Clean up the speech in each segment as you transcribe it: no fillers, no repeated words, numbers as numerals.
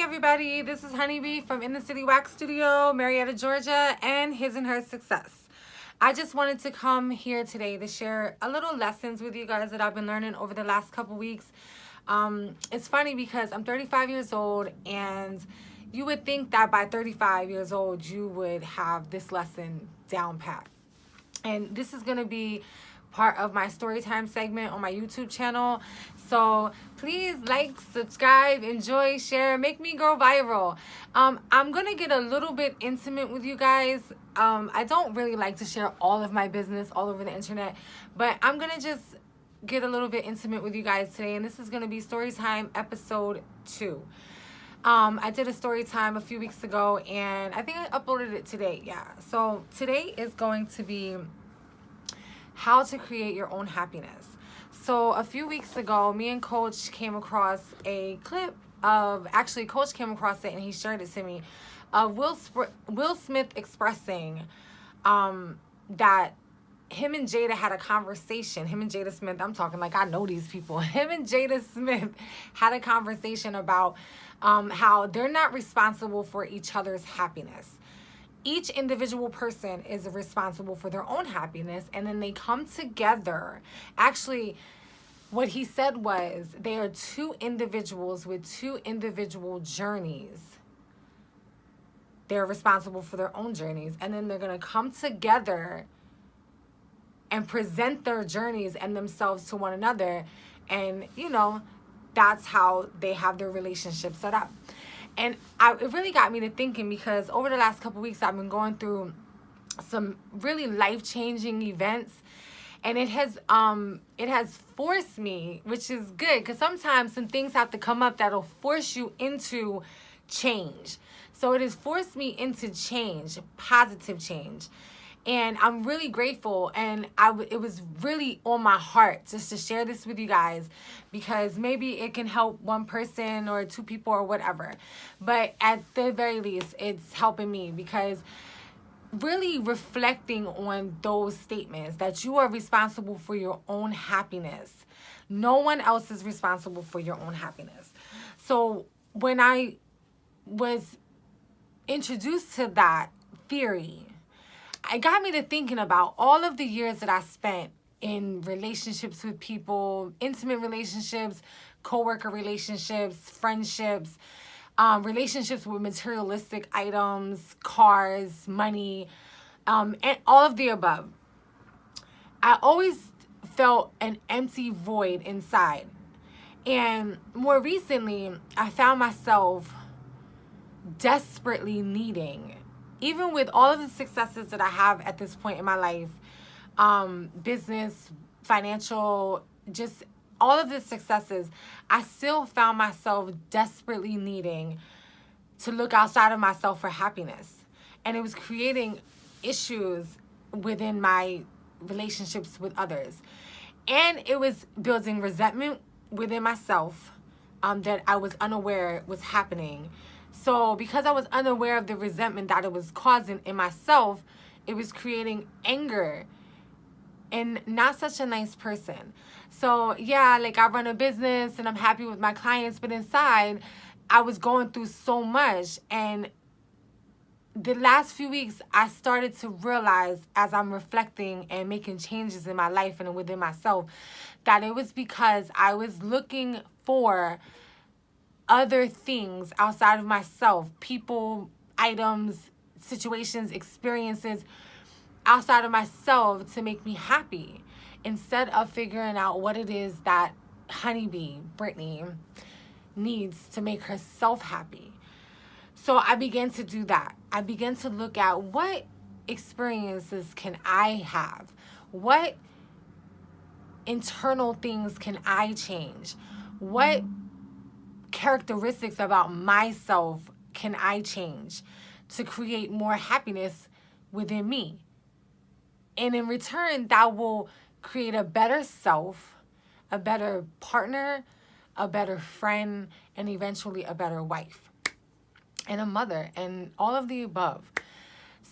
everybody, this is Honeybee from In the City Wax Studio, Marietta, Georgia, and His and Her Success. I just wanted to come here today to share a little lessons with you guys that I've been learning over the last couple weeks. It's funny because I'm 35 years old, and you would think that by 35 years old you would have this lesson down pat. And this is going to be part of my story time segment on my YouTube channel. So please like, subscribe, enjoy, share, make me go viral. I'm going to get a little bit intimate with you guys. I don't really like to share all of my business all over the internet, but I'm going to just get a little bit intimate with you guys today. And this is going to be story time episode 2. I did a story time a few weeks ago, and I think I uploaded it today. Yeah. So today is going to be how to create your own happiness. So a few weeks ago, me and Coach came across a clip of, actually Coach came across it and he shared it to me, of Will Smith expressing that him and Jada had a conversation. Him and Jada Smith, I'm talking like I know these people. Him and Jada Smith had a conversation about how they're not responsible for each other's happiness. Each individual person is responsible for their own happiness, and then they come together. Actually, what he said was they are two individuals with two individual journeys. They're responsible for their own journeys, and then they're going to come together and present their journeys and themselves to one another. And, you know, that's how they have their relationship set up. And it really got me to thinking, because over the last couple weeks, I've been going through some really life-changing events. And it has forced me, which is good, because sometimes some things have to come up that'll force you into change. So it has forced me into change, positive change. And I'm really grateful, and it was really on my heart just to share this with you guys, because maybe it can help one person or two people or whatever. But at the very least, it's helping me, because really reflecting on those statements that you are responsible for your own happiness. No one else is responsible for your own happiness. So when I was introduced to that theory, it got me to thinking about all of the years that I spent in relationships with people, intimate relationships, coworker relationships, friendships, relationships with materialistic items, cars, money, and all of the above. I always felt an empty void inside. And more recently, I found myself desperately needing, even with all of the successes that I have at this point in my life, business, financial, just all of the successes, I still found myself desperately needing to look outside of myself for happiness. And it was creating issues within my relationships with others. And it was building resentment within myself that I was unaware was happening. So because I was unaware of the resentment that it was causing in myself, it was creating anger and not such a nice person. So yeah, like I run a business and I'm happy with my clients, but inside I was going through so much. And the last few weeks, I started to realize, as I'm reflecting and making changes in my life and within myself, that it was because I was looking for other things outside of myself, people, items, situations, experiences outside of myself to make me happy, instead of figuring out what it is that Honeybee, Brittany, needs to make herself happy. So I began to do that. I began to look at what experiences can I have? What internal things can I change? What characteristics about myself can I change to create more happiness within me? And in return, that will create a better self, a better partner, a better friend, and eventually a better wife and a mother and all of the above.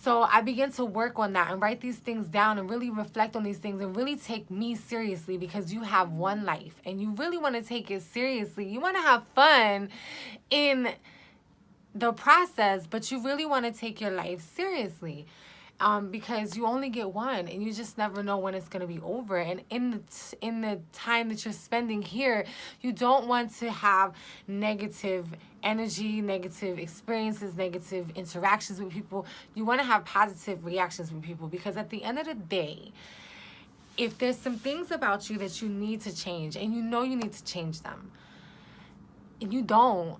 So I began to work on that and write these things down and really reflect on these things and really take me seriously, because you have one life and you really want to take it seriously. You want to have fun in the process, but you really want to take your life seriously. Because you only get one, and you just never know when it's going to be over. And in the time that you're spending here, you don't want to have negative energy, negative experiences, negative interactions with people. You want to have positive reactions with people, because at the end of the day, if there's some things about you that you need to change, and you know you need to change them, and you don't,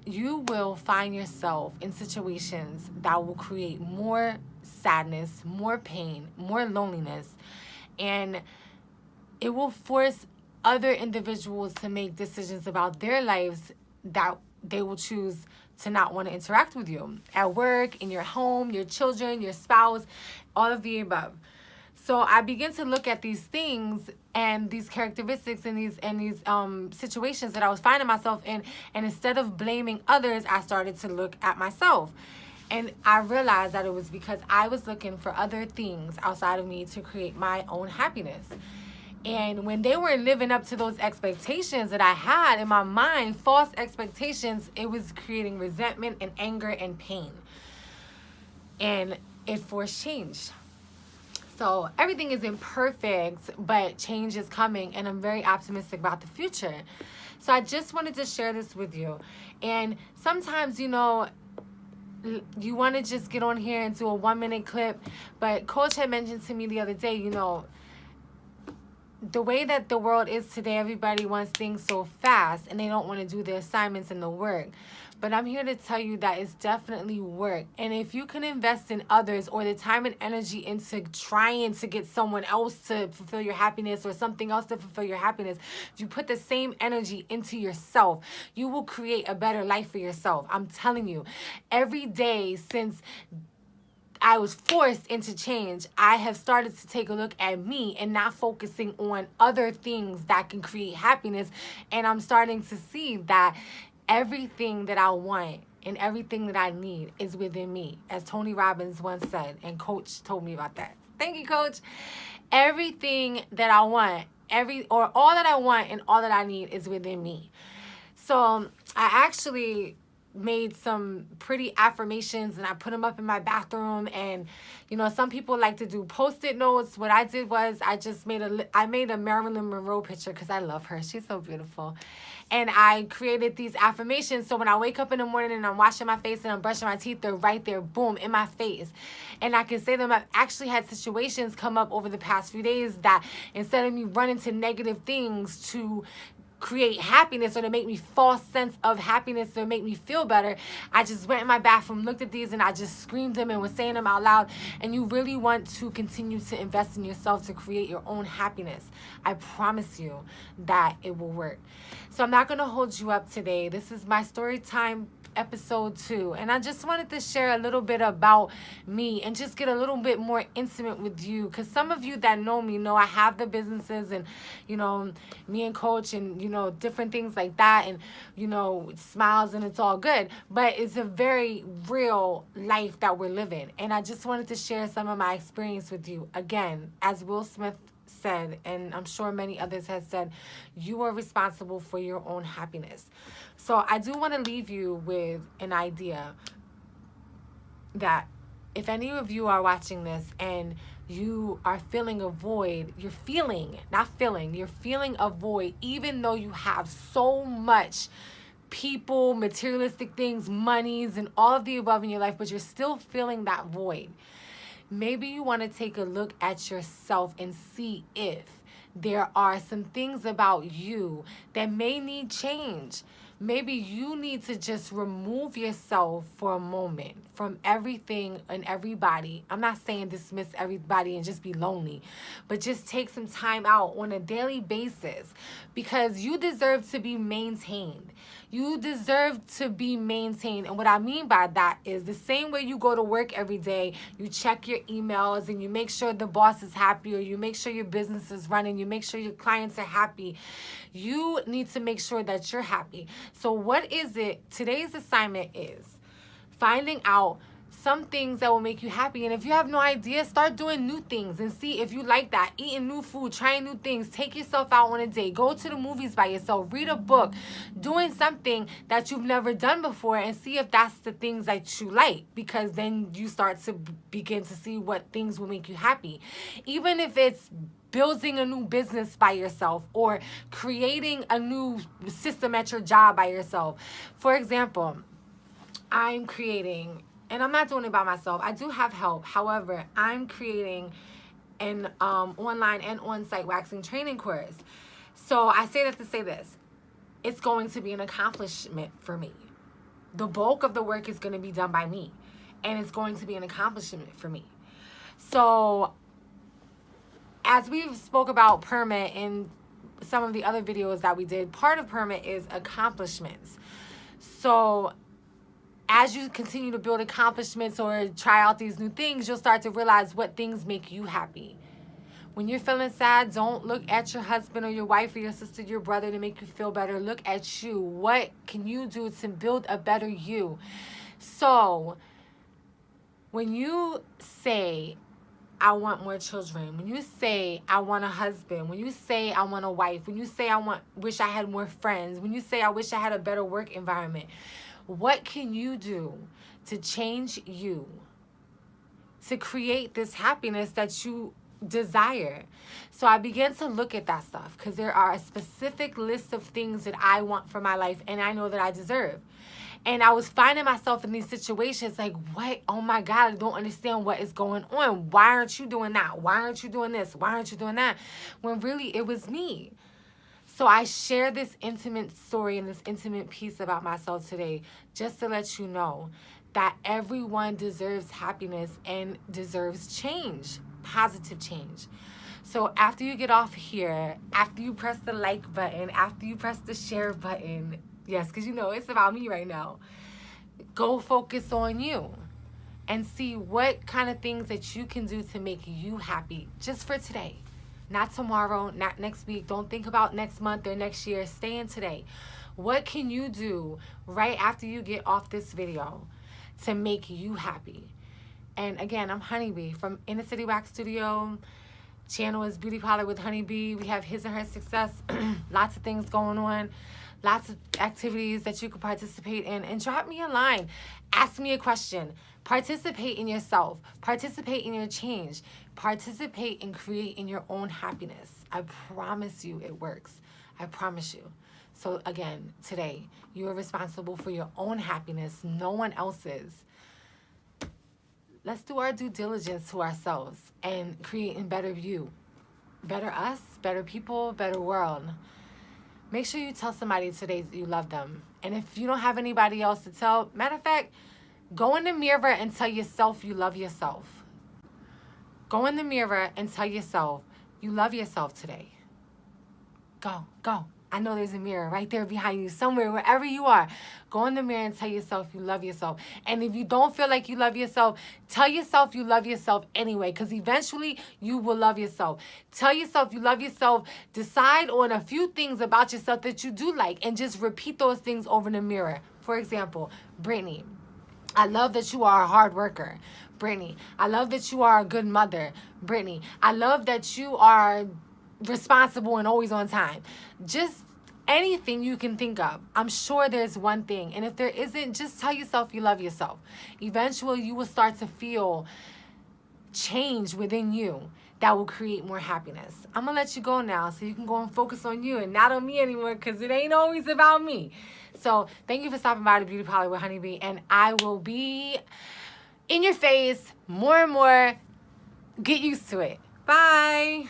you will find yourself in situations that will create more sadness, more pain, more loneliness, and it will force other individuals to make decisions about their lives that they will choose to not want to interact with you at work, in your home, your children, your spouse, all of the above. So I begin to look at these things and these characteristics and these situations that I was finding myself in, and instead of blaming others, I started to look at myself. And I realized that it was because I was looking for other things outside of me to create my own happiness. And when they weren't living up to those expectations that I had in my mind, false expectations, it was creating resentment and anger and pain. And it forced change. So everything isn't perfect, but change is coming, and I'm very optimistic about the future. So I just wanted to share this with you. And sometimes, you know, you want to just get on here and do a 1-minute clip, but Coach had mentioned to me the other day, you know, the way that the world is today, everybody wants things so fast, and they don't want to do the assignments and the work. But I'm here to tell you that it's definitely work. And if you can invest in others, or the time and energy into trying to get someone else to fulfill your happiness, or something else to fulfill your happiness, if you put the same energy into yourself, you will create a better life for yourself. I'm telling you, every day since I was forced into change, I have started to take a look at me and not focusing on other things that can create happiness. And I'm starting to see that everything that I want and everything that I need is within me, as Tony Robbins once said, and Coach told me about that. Thank you, Coach. Everything that I want, all that I want and all that I need is within me. So I actually made some pretty affirmations, and I put them up in my bathroom. And you know, some people like to do post-it notes. What I did was I made a Marilyn Monroe picture, because I love her. She's so beautiful. And I created these affirmations, so when I wake up in the morning and I'm washing my face and I'm brushing my teeth, they're right there, boom, in my face. And I can say them. I've actually had situations come up over the past few days that instead of me running to negative things to create happiness, or to make me false sense of happiness, or make me feel better, I just went in my bathroom, looked at these, and I just screamed them and was saying them out loud. And you really want to continue to invest in yourself to create your own happiness. I promise you that it will work. So I'm not going to hold you up today. This is my story time episode 2, and I just wanted to share a little bit about me and just get a little bit more intimate with you, because some of you that know me know I have the businesses, and you know, me and Coach, and you know, different things like that, and you know, it smiles and it's all good, but it's a very real life that we're living. And I just wanted to share some of my experience with you. Again, as Will Smith said, and I'm sure many others have said, you are responsible for your own happiness. So I do want to leave you with an idea that if any of you are watching this and you are feeling a void, you're feeling a void, even though you have so much people, materialistic things, monies, and all of the above in your life, but you're still feeling that void. Maybe you want to take a look at yourself and see if there are some things about you that may need change. Maybe you need to just remove yourself for a moment from everything and everybody. I'm not saying dismiss everybody and just be lonely, but just take some time out on a daily basis, because you deserve to be maintained. You deserve to be maintained. And what I mean by that is the same way you go to work every day, you check your emails and you make sure the boss is happy, or you make sure your business is running, you make sure your clients are happy. You need to make sure that you're happy. So what is it? Today's assignment is finding out some things that will make you happy. And if you have no idea, start doing new things and see if you like that. Eating new food, trying new things, take yourself out on a date, go to the movies by yourself, read a book, doing something that you've never done before, and see if that's the things that you like, because then you start to begin to see what things will make you happy. Even if it's building a new business by yourself or creating a new system at your job by yourself. For example, I'm creating, and I'm not doing it by myself. I do have help. However, I'm creating an online and on-site waxing training course. So I say that to say this. It's going to be an accomplishment for me. The bulk of the work is going to be done by me, and it's going to be an accomplishment for me. So as we've spoke about permit in some of the other videos that we did, part of permit is accomplishments. So as you continue to build accomplishments or try out these new things, you'll start to realize what things make you happy. When you're feeling sad, don't look at your husband or your wife or your sister, your brother to make you feel better. Look at you. What can you do to build a better you? So when you say, I want more children, when you say I want a husband, when you say I want a wife, when you say wish I had more friends, when you say I wish I had a better work environment, what can you do to change you, to create this happiness that you desire? So I began to look at that stuff, because there are a specific list of things that I want for my life and I know that I deserve. And I was finding myself in these situations like, what? Oh my God, I don't understand what is going on. Why aren't you doing that? Why aren't you doing this? Why aren't you doing that? When really it was me. So I share this intimate story and this intimate piece about myself today just to let you know that everyone deserves happiness and deserves change, positive change. So after you get off here, after you press the like button, after you press the share button, yes, because you know it's about me right now, go focus on you and see what kind of things that you can do to make you happy just for today. Not tomorrow, not next week. Don't think about next month or next year. Stay in today. What can you do right after you get off this video to make you happy? And again, I'm Honeybee from In the City Wax Studio. Channel is Beauty Parlor with Honeybee. We have his and her success. Lots of things going on. Lots of activities that you can participate in. And drop me a line. Ask me a question. Participate in yourself. Participate in your change. Participate in creating your own happiness. I promise you it works. I promise you. So again, today, you are responsible for your own happiness. No one else's. Let's do our due diligence to ourselves and create a better you. Better us, better people, better world. Make sure you tell somebody today that you love them. And if you don't have anybody else to tell, matter of fact, go in the mirror and tell yourself you love yourself. Go in the mirror and tell yourself you love yourself today. Go, go. I know there's a mirror right there behind you somewhere, wherever you are. Go in the mirror and tell yourself you love yourself. And if you don't feel like you love yourself, tell yourself you love yourself anyway, because eventually you will love yourself. Tell yourself you love yourself. Decide on a few things about yourself that you do like and just repeat those things over in the mirror. For example, Brittany, I love that you are a hard worker. Brittany, I love that you are a good mother. Brittany, I love that you are responsible and always on time. Just anything you can think of. I'm sure there's one thing. And if there isn't, just tell yourself you love yourself. Eventually, you will start to feel change within you that will create more happiness. I'm going to let you go now so you can go and focus on you and not on me anymore, because it ain't always about me. So thank you for stopping by the Beauty Parlor with Honeybee. And I will be in your face more and more. Get used to it. Bye.